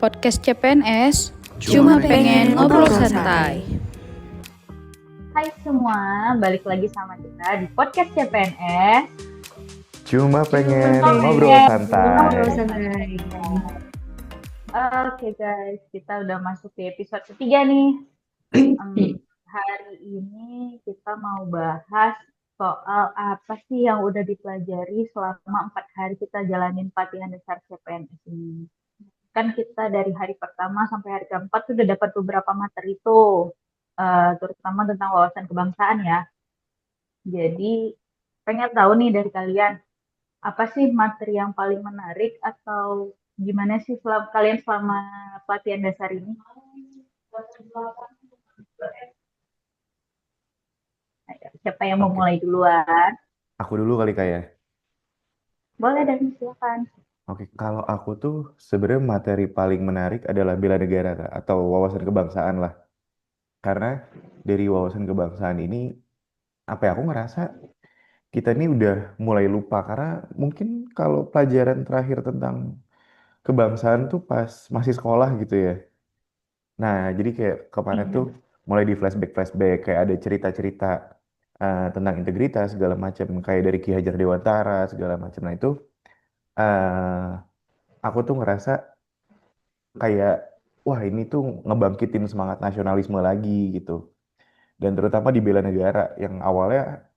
Podcast CPNS, cuma pengen ngobrol santai. Hai semua, balik lagi sama kita di podcast CPNS. Cuma pengen ngobrol santai. Oke guys, kita udah masuk di episode ketiga nih. Hari ini kita mau bahas soal apa sih yang udah dipelajari selama 4 hari kita jalanin pelatihan dasar CPNS ini. Kan kita dari hari pertama sampai hari keempat sudah dapat beberapa materi tuh, terutama tentang wawasan kebangsaan ya. Jadi pengen tahu nih dari kalian, apa sih materi yang paling menarik atau gimana sih kalian selama pelatihan dasar ini? Ayo, siapa yang mau Oke. mulai duluan? Aku dulu kali Kak ya. Boleh dan silakan. Oke, kalau aku tuh sebenarnya materi paling menarik adalah bela negara Kak, atau wawasan kebangsaan lah. Karena dari wawasan kebangsaan ini, apa ya, aku ngerasa kita ini udah mulai lupa. Karena mungkin kalau pelajaran terakhir tentang kebangsaan tuh pas masih sekolah gitu ya. Nah, jadi kayak kemarin tuh mulai di flashback, kayak ada cerita-cerita tentang integritas segala macam, kayak dari Ki Hajar Dewantara segala macam. Nah itu eh aku tuh ngerasa kayak wah ini tuh ngebangkitin semangat nasionalisme lagi gitu. Dan terutama di bela negara yang awalnya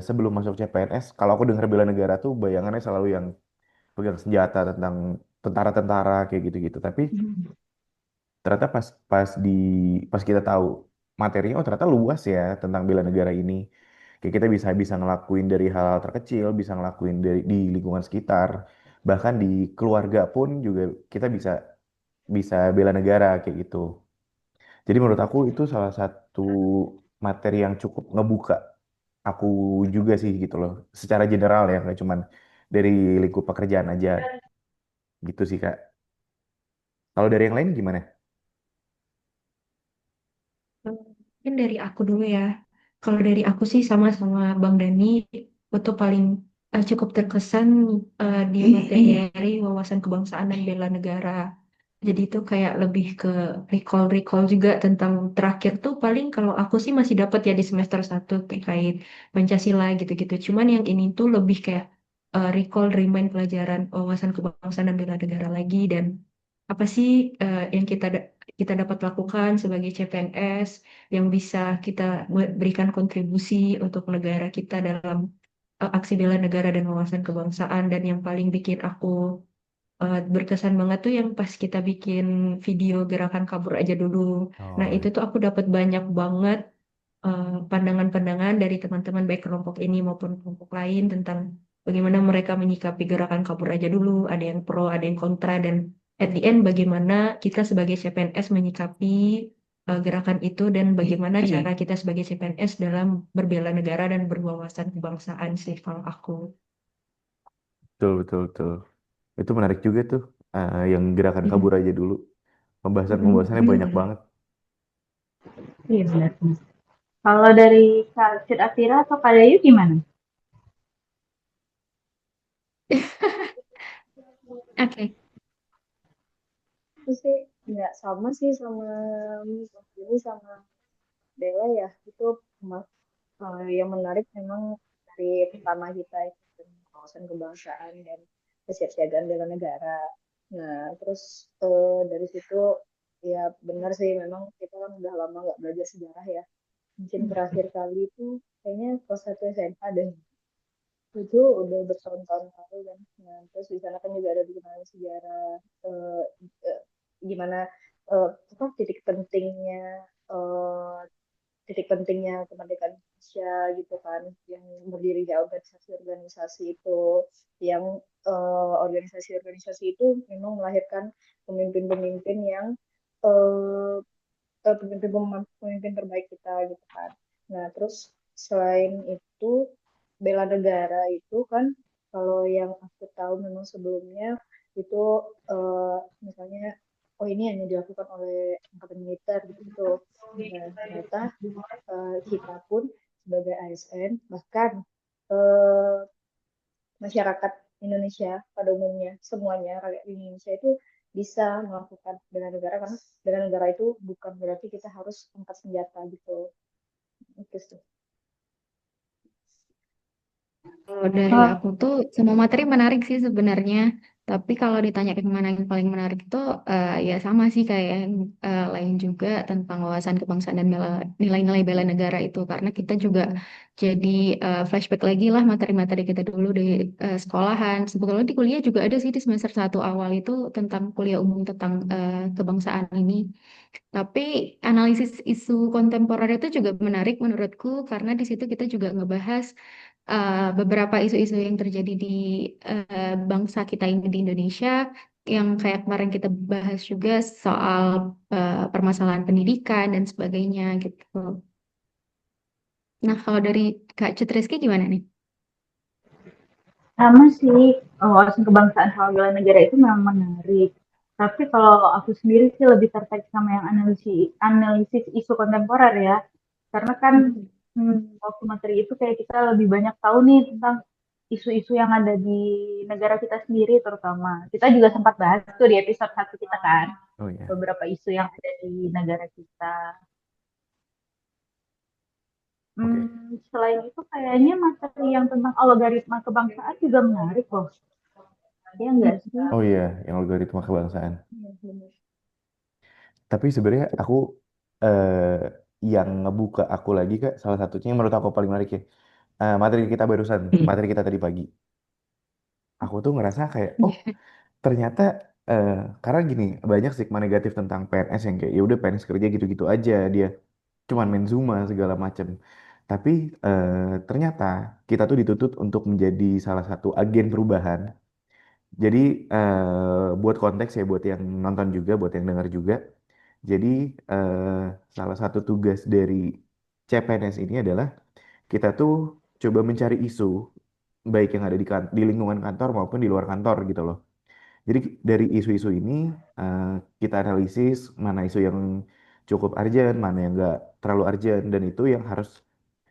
sebelum masuk CPNS, kalau aku dengar bela negara tuh bayangannya selalu yang pegang senjata tentang tentara-tentara kayak gitu-gitu. Tapi ternyata pas kita tahu materinya, oh ternyata luas ya tentang bela negara ini. Kayak kita bisa bisa ngelakuin dari hal-hal terkecil, bisa ngelakuin dari di lingkungan sekitar, bahkan di keluarga pun juga kita bisa bisa bela negara kayak gitu. Jadi menurut aku itu salah satu materi yang cukup ngebuka aku juga sih gitu loh. Secara general ya, nggak cuman dari lingkup pekerjaan aja gitu sih Kak. Kalau dari yang lain gimana? Mungkin dari aku dulu ya. Kalau dari aku sih sama-sama Bang Dani itu paling cukup terkesan di materi wawasan kebangsaan dan bela negara. Jadi itu kayak lebih ke recall juga tentang terakhir tuh paling kalau aku sih masih dapat ya di semester 1 terkait Pancasila gitu-gitu. Cuman yang ini tuh lebih kayak remind pelajaran wawasan kebangsaan dan bela negara lagi dan apa sih yang kita dapat lakukan sebagai CPNS yang bisa kita berikan kontribusi untuk negara kita dalam aksi bela negara dan wawasan kebangsaan dan yang paling bikin aku berkesan banget tuh yang pas kita bikin video gerakan kabur aja dulu. Nah, Oh, itu tuh aku dapat banyak banget pandangan-pandangan dari teman-teman baik kelompok ini maupun kelompok lain tentang bagaimana mereka menyikapi gerakan kabur aja dulu. Ada yang pro, ada yang kontra, dan at the end bagaimana kita sebagai CPNS menyikapi gerakan itu dan bagaimana cara kita sebagai CPNS dalam berbela negara dan berwawasan kebangsaan sih kalau aku. betul betul betul. Itu menarik juga tuh, yang gerakan kabur aja dulu. Pembahasannya banyak Benar-benar. banget. Iya benar. Kalau dari Kak Cid Atira atau Kak Dayu gimana? Oke. Aku sih nggak sama sih sama ini sama Bella ya itu yang menarik memang dari pertama kita itu kawasan kebangsaan dan kesiapsiagaan bela negara. Nah terus dari situ ya benar sih memang kita kan udah lama nggak belajar sejarah ya. Mungkin terakhir kali itu kayaknya kelas 1 SMA deh. Itu udah bertahun-tahun lalu kan. Nah, terus di sana kan juga ada buku sejarah eh, eh, gimana apa eh, titik pentingnya kemerdekaan Indonesia gitu kan, yang berdirinya organisasi-organisasi itu, yang organisasi-organisasi itu memang melahirkan pemimpin-pemimpin yang eh, pemimpin terbaik kita gitu kan. Nah, terus selain itu bela negara itu kan kalau yang aku tahu memang sebelumnya itu misalnya oh ini hanya dilakukan oleh angkatan militer gitu. Nah, ternyata kita pun sebagai ASN bahkan eh, masyarakat Indonesia pada umumnya semuanya rakyat Indonesia itu bisa melakukan bela negara, karena bela negara itu bukan berarti kita harus angkat senjata gitu. Itu sih. Kalau dari Ah, aku tuh semua materi menarik sih sebenarnya. Tapi kalau ditanya ke mana yang paling menarik itu ya sama sih kayak yang lain juga tentang wawasan kebangsaan dan nilai-nilai bela negara itu. Karena kita juga jadi flashback lagi lah materi-materi kita dulu di sekolahan. Sebetulnya di kuliah juga ada sih di semester 1 awal itu tentang kuliah umum tentang kebangsaan ini. Tapi analisis isu kontemporer itu juga menarik menurutku karena di situ kita juga ngebahas beberapa isu-isu yang terjadi di bangsa kita ini di Indonesia yang kayak kemarin kita bahas juga soal permasalahan pendidikan dan sebagainya gitu. Nah, kalau dari Kak Cutreski gimana nih? sama sih, wawasan kebangsaan sama bela negara itu memang menarik. Tapi kalau aku sendiri sih lebih tertarik sama yang analisis isu kontemporer ya. Karena kan Mm-mm. waktu materi itu kayak kita lebih banyak tahu nih tentang isu-isu yang ada di negara kita sendiri terutama. Kita juga sempat bahas tuh di episode 1 kita kan, Oh ya, beberapa isu yang ada di negara kita. oke. Selain itu kayaknya materi yang tentang algoritma kebangsaan juga menarik loh. Iya enggak sih? Oh iya, yang algoritma kebangsaan. Iya, benar. Tapi sebenarnya aku eh, yang ngebuka aku lagi Kak, salah satunya yang menurut aku paling menarik ya. Materi kita barusan, materi kita tadi pagi. Aku tuh ngerasa kayak, oh ternyata eh, karena gini, banyak stigma negatif tentang PNS yang kayak ya udah PNS kerja gitu-gitu aja, dia cuman main Zuma segala macem. Tapi ternyata kita tuh dituntut untuk menjadi salah satu agen perubahan. Jadi buat konteks ya, buat yang nonton juga, buat yang dengar juga. Jadi salah satu tugas dari CPNS ini adalah kita tuh coba mencari isu baik yang ada di lingkungan kantor maupun di luar kantor gitu loh. Jadi dari isu-isu ini eh, kita analisis mana isu yang cukup urgent, mana yang enggak terlalu urgent, dan itu yang harus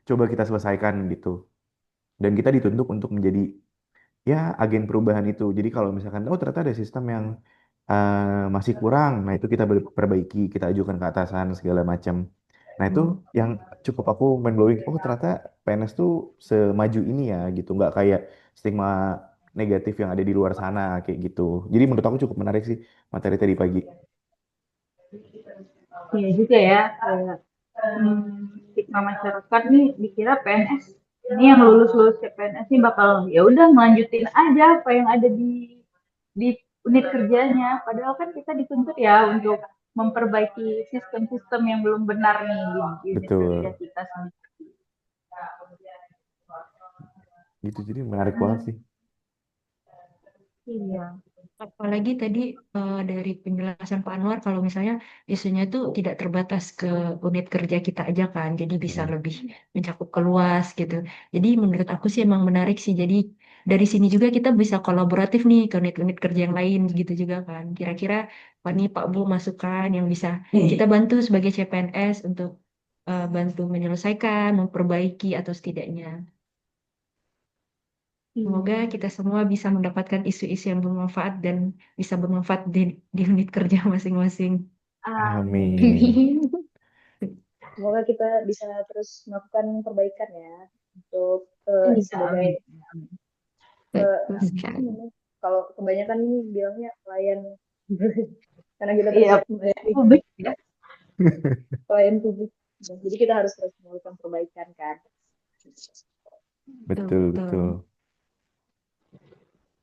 coba kita selesaikan gitu. Dan kita dituntut untuk menjadi ya agen perubahan itu. Jadi kalau misalkan oh ternyata ada sistem yang masih kurang, nah itu kita perbaiki, kita ajukan ke atasan segala macam. Nah itu yang cukup aku mind blowing. Oh ternyata PNS tuh semaju ini ya gitu, nggak kayak stigma negatif yang ada di luar sana kayak gitu. Jadi menurut aku cukup menarik sih materi tadi pagi. Iya juga ya, kayak stigma masyarakat nih dikira PNS ini yang lulus-lulus PNS nih bakal ya udah melanjutin aja apa yang ada di unit kerjanya. Padahal kan kita dituntut ya untuk memperbaiki sistem-sistem yang belum benar nih di unit kerja Betul. kita sendiri. Gitu jadi menarik banget sih. Iya. Apalagi tadi dari penjelasan Pak Anwar kalau misalnya isunya itu tidak terbatas ke unit kerja kita aja kan, jadi bisa Mm. lebih mencakup ke luas gitu. Jadi menurut aku sih emang menarik sih. Jadi dari sini juga kita bisa kolaboratif nih ke unit-unit kerja yang lain gitu juga kan. Kira-kira Pak nih Pak Bu masukan yang bisa kita bantu sebagai CPNS untuk bantu menyelesaikan, memperbaiki atau setidaknya. Semoga Iya. kita semua bisa mendapatkan isu-isu yang bermanfaat dan bisa bermanfaat di unit kerja masing-masing. Amin. Amin. Semoga kita bisa terus melakukan perbaikan ya untuk Iya, sebagai amin. Amin. Betul apa sih sekali. namanya? Kalau kebanyakan ini bilangnya pelayan karena kita terus Iya, melayani publik ya. pelayan publik. Nah, jadi kita harus terus melakukan perbaikan kan. Betul, Betul, betul. betul.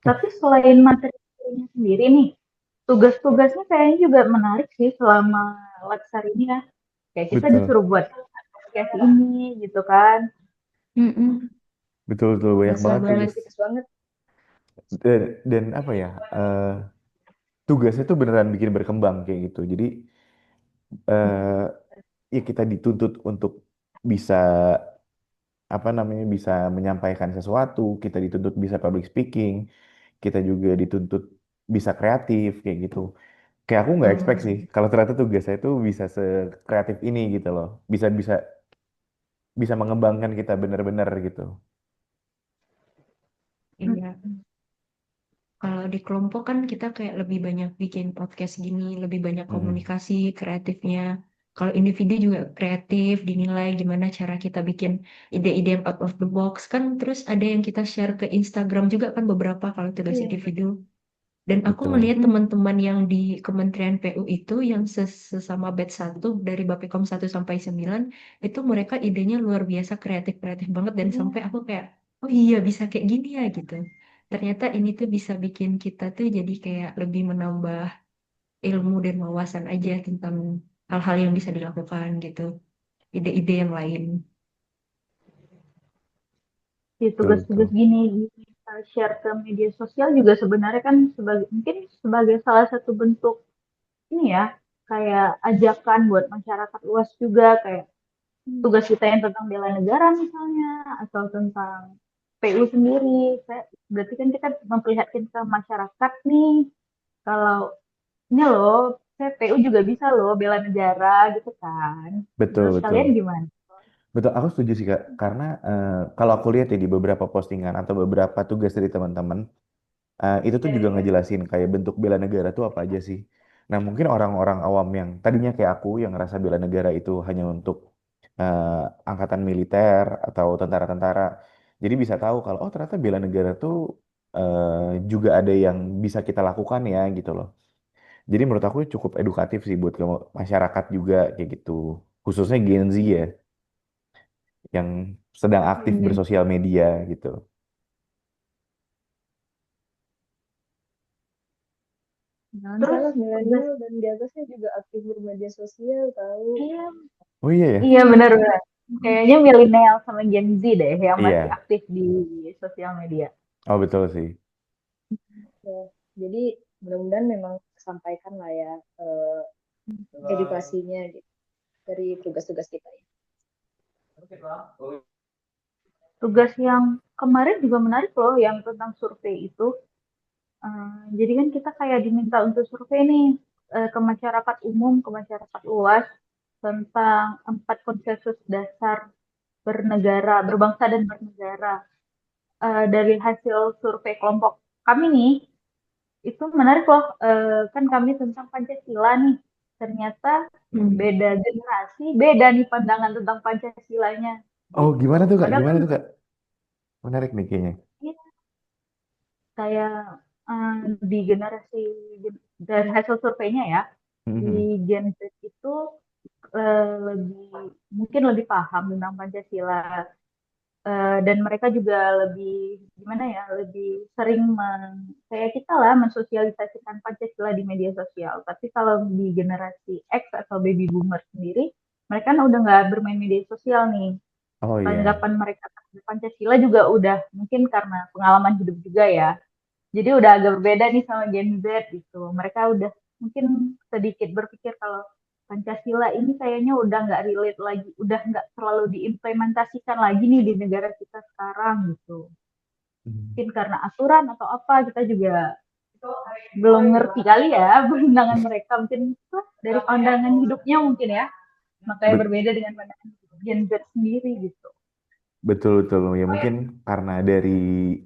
Tapi selain materinya sendiri nih, tugas-tugasnya kayaknya juga menarik sih selama Latsar ini ya. Kayak kita Betul. disuruh buat podcast ini gitu kan. Mm-mm. Betul, betul. Banyak Berasa banget banget. tugas. Aktivitas banget. Dan apa ya, tugasnya tuh beneran bikin berkembang kayak gitu. Jadi eh, ya kita dituntut untuk bisa apa namanya bisa menyampaikan sesuatu, kita dituntut bisa public speaking, kita juga dituntut bisa kreatif kayak gitu. Kayak aku nggak expect sih Oh, kalau ternyata tugas saya tuh bisa sekreatif ini gitu loh. Bisa bisa bisa mengembangkan kita bener-bener gitu. iya. Kalau di kelompok kan kita kayak lebih banyak bikin podcast gini, lebih banyak Mm-mm. komunikasi kreatifnya. Kalau individu juga kreatif, dinilai gimana cara kita bikin ide-ide yang out of the box kan. Terus ada yang kita share ke Instagram juga kan beberapa kalau tugas Iya. individu. Dan aku Betul. melihat teman-teman yang di Kementerian PU itu yang sesama batch 1 dari Bapekom 1 sampai 9 itu mereka idenya luar biasa kreatif-kreatif banget dan Iya. sampai aku kayak oh iya bisa kayak gini ya gitu. Ternyata ini tuh bisa bikin kita tuh jadi kayak lebih menambah ilmu dan wawasan aja tentang hal-hal yang bisa dilakukan gitu. Ide-ide yang lain. Di Betul, tugas-tugas betul. gini kita share ke media sosial juga sebenarnya kan sebagai mungkin sebagai salah satu bentuk ini ya kayak ajakan buat masyarakat luas juga kayak tugas kita yang tentang bela negara misalnya atau tentang PU sendiri. Berarti kan kita memperlihatkan ke masyarakat nih kalau ini loh saya PU juga bisa loh bela negara gitu kan. Betul, Menurut betul. kalian gimana? Betul, aku setuju sih Kak. Karena kalau aku lihat ya di beberapa postingan atau beberapa tugas dari teman-teman, itu tuh juga ngejelasin kayak bentuk bela negara tuh apa aja sih. Nah, mungkin orang-orang awam yang tadinya kayak aku yang ngerasa bela negara itu hanya untuk angkatan militer atau tentara-tentara. Jadi bisa tahu kalau oh ternyata bela negara tuh juga ada yang bisa kita lakukan ya gitu loh. Jadi menurut aku cukup edukatif sih buat ke masyarakat juga kayak gitu. Khususnya Gen Z ya yang sedang aktif Iya. bersosial media gitu. Jangan Terus salah, tugas milenial dan di atasnya juga aktif bermedia sosial tahu. iya. Oh iya ya? Iya benar-benar. Kayaknya milenial sama Gen Z deh yang masih Iya. aktif di sosial media. Oh betul sih. Ya, jadi mudah-mudahan memang sampaikan lah ya edukasinya gitu dari tugas-tugas kita ya. Tugas yang kemarin juga menarik loh yang tentang survei itu. Jadi kan kita kayak diminta untuk survei nih ke masyarakat umum, ke masyarakat luas tentang 4 konsensus dasar bernegara, berbangsa dan bernegara. Dari hasil survei kelompok kami nih, itu menarik loh, kan kami tentang Pancasila nih. Ternyata Hmm. beda generasi, beda nih pandangan tentang Pancasilanya Oh gitu. gimana tuh Kak? Padahal Gimana kan tuh Kak? Menarik nih kayaknya. ya, kayak di generasi dari hasil surveinya ya, Mhm. di Gen Z itu lebih mungkin lebih paham tentang Pancasila. Dan mereka juga lebih gimana ya, lebih sering kayak kita lah mensosialisasikan Pancasila di media sosial. Tapi kalau di generasi X atau baby boomer sendiri, mereka kan udah nggak bermain media sosial nih. Oh iya. Tanggapan mereka terhadap Pancasila juga udah mungkin karena pengalaman hidup juga ya. Jadi udah agak berbeda nih sama Gen Z gitu. Mereka udah mungkin sedikit berpikir kalau Pancasila ini kayaknya udah nggak relate lagi, udah nggak terlalu diimplementasikan lagi nih di negara kita sekarang gitu. Hmm. Mungkin karena aturan atau apa kita juga belum ngerti kali ya pandangan mereka mungkin dari pandangan hidupnya mungkin ya makanya Bet- berbeda dengan pandangan hidup Gen Z sendiri gitu. betul betul ya mungkin karena dari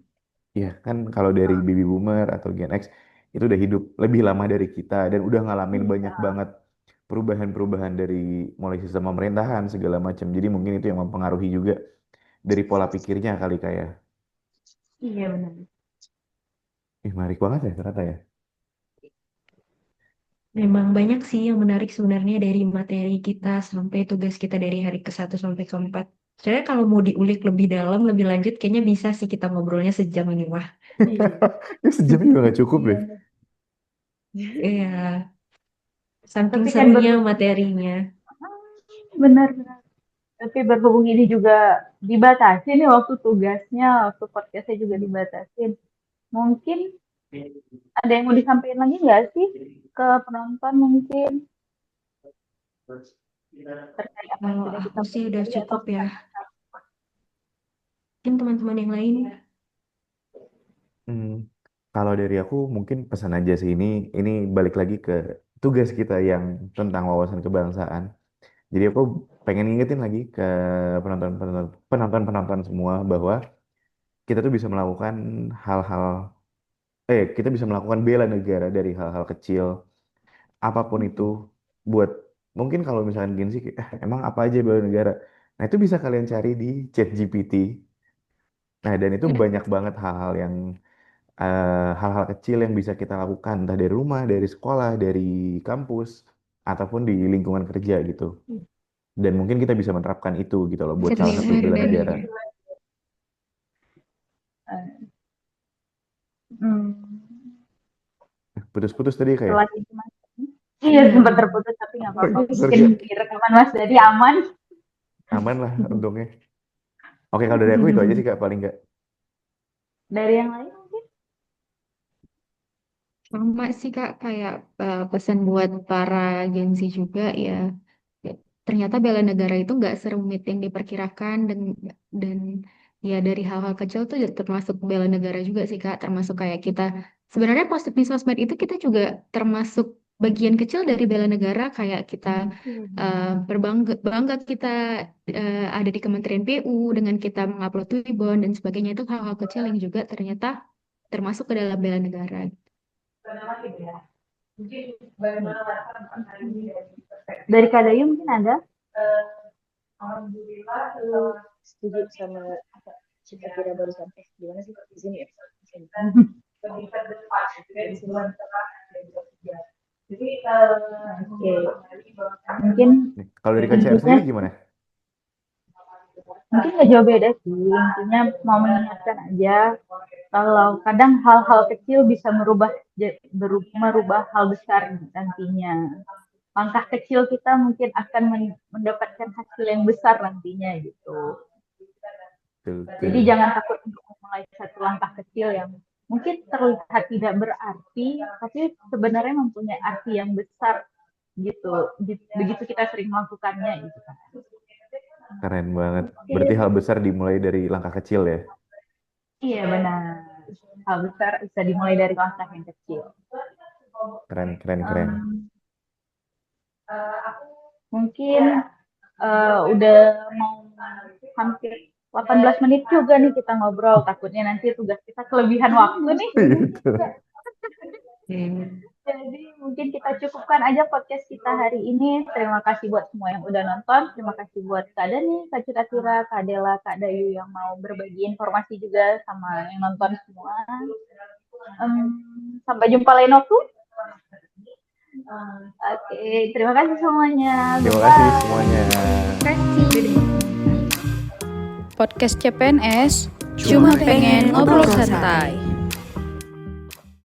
ya kan kalau dari baby boomer atau Gen X itu udah hidup lebih lama dari kita dan udah ngalamin banyak banget perubahan-perubahan dari mulai sistem pemerintahan segala macam. Jadi mungkin itu yang mempengaruhi juga dari pola pikirnya kali kayak. Iya benar. Ih, menarik banget ya ternyata ya. Memang banyak sih yang menarik sebenarnya dari materi kita sampai tugas kita dari hari ke 1 sampai ke 4. Sebenarnya kalau mau diulik lebih dalam, lebih lanjut, kayaknya bisa sih kita ngobrolnya sejam ini mah. Iya. Ini sejam juga gak cukup deh. Iya. Iya, saking Tapi kan serunya materinya. benar. Tapi berhubung ini juga dibatasi nih waktu tugasnya, waktu podcastnya juga dibatasin. Mungkin ada yang mau disampaikan lagi nggak sih ke penonton mungkin terkait apa yang Kalau sudah kita aku sih udah pelajari atau cukup ya. pesan? Mungkin teman-teman yang lain. Hmm, kalau dari aku mungkin pesan aja sih ini balik lagi ke tugas kita yang tentang wawasan kebangsaan. Jadi aku pengen ngingetin lagi ke penonton-penonton semua bahwa kita tuh bisa melakukan hal-hal kita bisa melakukan bela negara dari hal-hal kecil, apapun itu, buat mungkin kalau misalkan gini sih, emang apa aja bela negara? Nah itu bisa kalian cari di ChatGPT. Nah dan itu Ya, banyak banget hal-hal kecil yang bisa kita lakukan, entah dari rumah, dari sekolah, dari kampus, ataupun di lingkungan kerja gitu. Dan mungkin kita bisa menerapkan itu gitu loh buat salah satu terdengar bela dan negara. Eh, hmm, Putus-putus tadi kayak. Setelah itu Mas, iya sempat terputus tapi nggak apa-apa. Mungkin di rekaman Mas jadi aman. Aman lah untungnya. Oke, kalau dari aku itu aja sih Kak, paling nggak. Dari yang lain mungkin? sama sih Kak, kayak pesan buat para Gen Z juga ya. Ya, ternyata bela negara itu nggak serumit yang diperkirakan, dan ya dari hal-hal kecil tuh ya termasuk bela negara juga sih Kak, termasuk kayak kita sebenarnya post di sosmed itu kita juga termasuk bagian kecil dari bela negara, kayak kita berbangga bangga kita ada di Kementerian PU dengan kita mengupload Twibbon dan sebagainya, itu hal-hal kecil yang juga ternyata termasuk ke dalam bela negara. Dari Kak Dayu mungkin ada? Aku setuju sama apa Cika Kira barusan. Gimana sih di sini ya? Di sini. Di sini. Oke, mungkin Kalau dari KCR sendiri gimana? nggak jauh beda sih. Intinya mau mengingatkan aja kalau kadang hal-hal kecil bisa merubah hal besar nantinya. Langkah kecil kita mungkin akan mendapatkan hasil yang besar nantinya gitu. Betul, Jadi betul. jangan takut untuk memulai satu langkah kecil yang mungkin terlihat tidak berarti, tapi sebenarnya mempunyai arti yang besar gitu. Begitu kita sering melakukannya gitu kan. Keren banget. Berarti hal besar dimulai dari langkah kecil ya. Iya benar. Hal besar bisa dimulai dari langkah yang kecil. Keren, keren, keren. Mungkin udah mau hampir 18 menit juga nih kita ngobrol. Takutnya nanti tugas kita kelebihan waktu nih. Gitu. Jadi mungkin kita cukupkan aja podcast kita hari ini. Terima kasih buat semua yang udah nonton. Terima kasih buat Kak Dani, Kak Cita Tira, Kak Dela, Kak Dayu yang mau berbagi informasi juga sama yang nonton semua. Sampai jumpa lain waktu. Oke, terima kasih semuanya. Terima Bye-bye. kasih semuanya. Podcast CPNS cuma pengen ngobrol santai.